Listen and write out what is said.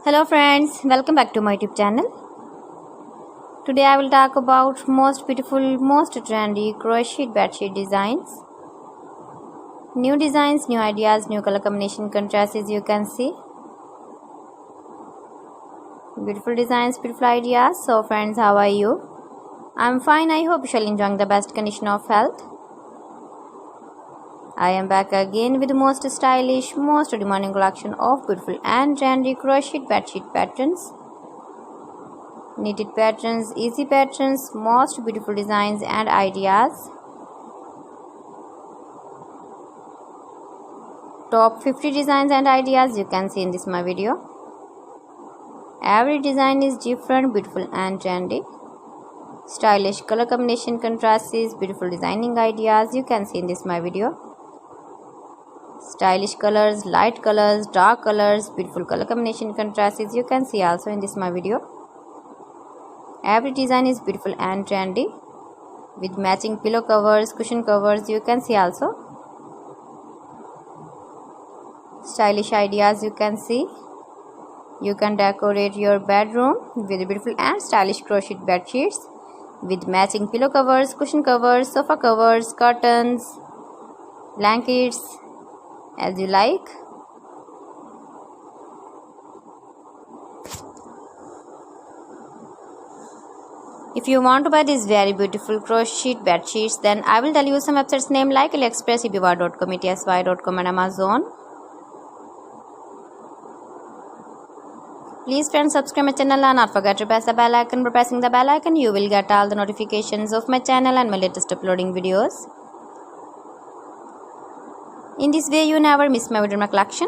Hello friends, welcome back to my YouTube channel. Today I will talk about most beautiful, most trendy crochet bedsheet designs. New designs, new ideas, new color combination contrasts, as you can see. Beautiful designs, beautiful ideas. So friends, how are you? I'm fine. I hope you shall enjoy the best condition of health. I am back again with the most stylish, most demanding collection of beautiful and trendy crochet bedsheet patterns, knitted patterns, easy patterns, most beautiful designs and ideas. Top 50 designs and ideas you can see in this my video. Every design is different, beautiful and trendy. Stylish color combination contrasts, beautiful designing ideas you can see in this my video. Stylish colors, light colors, dark colors, beautiful color combination contrasts you can see also in this my video. Every design is beautiful and trendy with matching pillow covers, cushion covers you can see also. Stylish ideas you can see. You can decorate your bedroom with beautiful and stylish crochet bed sheets with matching pillow covers, cushion covers, sofa covers, curtains, blankets, as you like. If you want to buy these very beautiful crochet bed sheets, then I will tell you some websites name like AliExpress, eBay.com, ETSY.com and Amazon. Please friends, subscribe my channel and not forget to press the bell icon. By pressing the bell icon, you will get all the notifications of my channel and my latest uploading videos. In this way, you never miss my video in my collection.